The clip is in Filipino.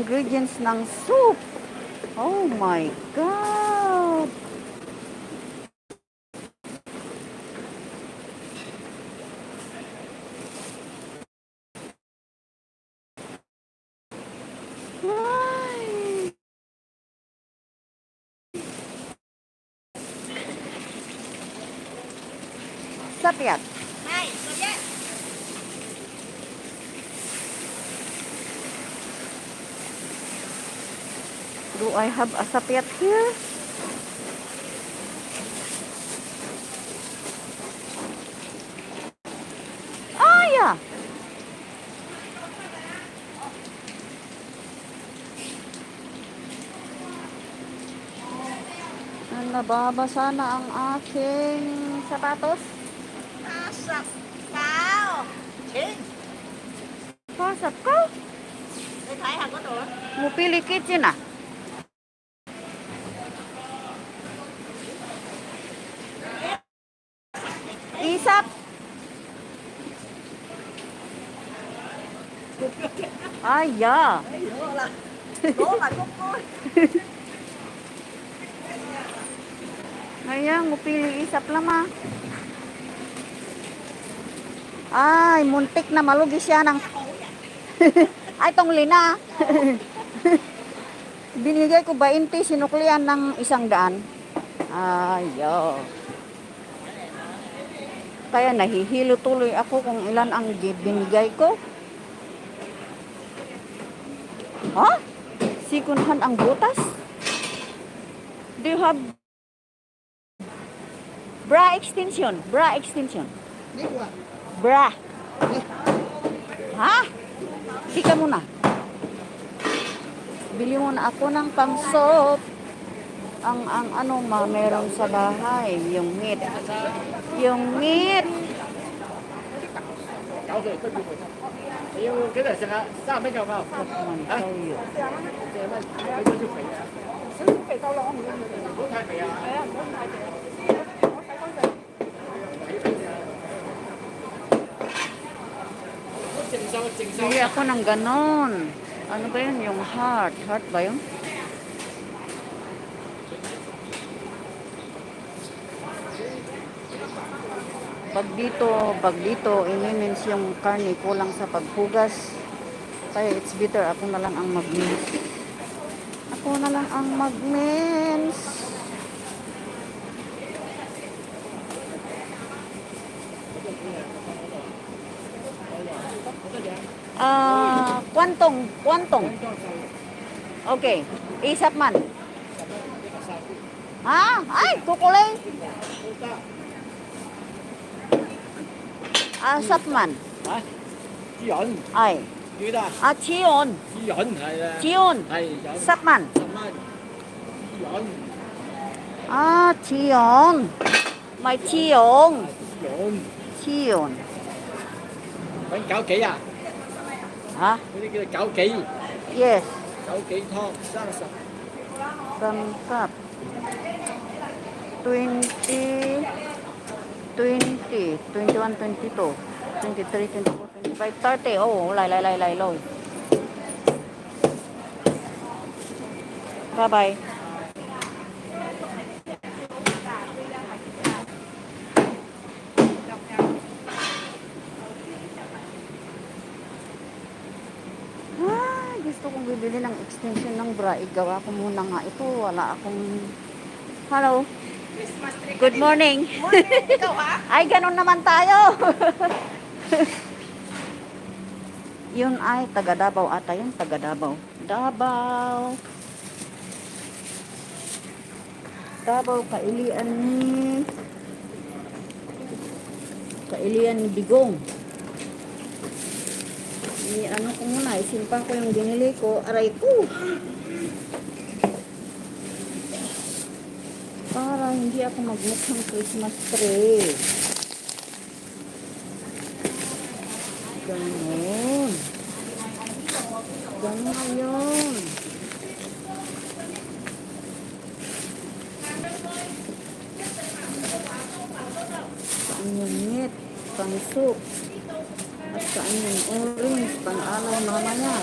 ingredients ng soup. Oh my God! Ay! Sapyat. Do I have a sapyat here? Ah, yeah. Nababasa na ang aking sapatos. Pasok tao. Ching. Pasok ko. Để thấy hàng có đồ. Mupili kitchen ah. Isap. Ay, yeah. Đố là cúc côi. Ayan, mupili isap lama. Ay, muntik na malugi siya ng... Ay, tong lina. Binigay ko 20, sinuklian ng 100. Ay, yo. Kaya nahihilo tuloy ako kung ilan ang binigay ko. Ha? Sikunhan ang butas? Do you have bra extension? Bra extension. Bra. Ha? Tika muna. Bili muna ako ng pang-soap. Ang ano meron sa bahay. Yung meat. Yung meat. Bili ako ng ganon. Ano ba yun? Yung heart. Heart ba yun? Pag dito, ini-mince yung karne kulang sa paghugas. Kaya it's better ako na lang ang mag-mince. Ako na lang ang mag-mince. Kwantong. Okay. Isap man. Ha? Ay, kukulay. Asap man. Hả? Chí ẩn. Ay. Gì đó? Chion. Chí ẩn hay là Chion. hay ẩn. Sap man. Sắp man. Chí ẩn. Chion. May chion. Chí ẩn. Chion. Bánh cảo kỹ à? Ha? Cái kia là cảo kỹ. Yes. Cảo kỹ thon. Sao là sao? Sangkap. 20, 20, 21, 22, 23, 24, 25, 30. Oh, lay loy. Bye-bye. Gusto kong bibili ng extension ng bra. Igawa ko muna nga ito. Wala akong... Hello. Good morning. Ikaw ha? Ay, ganun naman tayo. Yun ay taga Davao ata yun. Taga Davao. Davao, kailian ni Bigong. Ano ko muna, isimpan ko yung binili ko. Aray ko. Para hindi ako magmukhang Christmas tree. Ganon. Ganon yun. Saan yung meat? Pang soup. At saan yung orange? Pang alaw mamaya.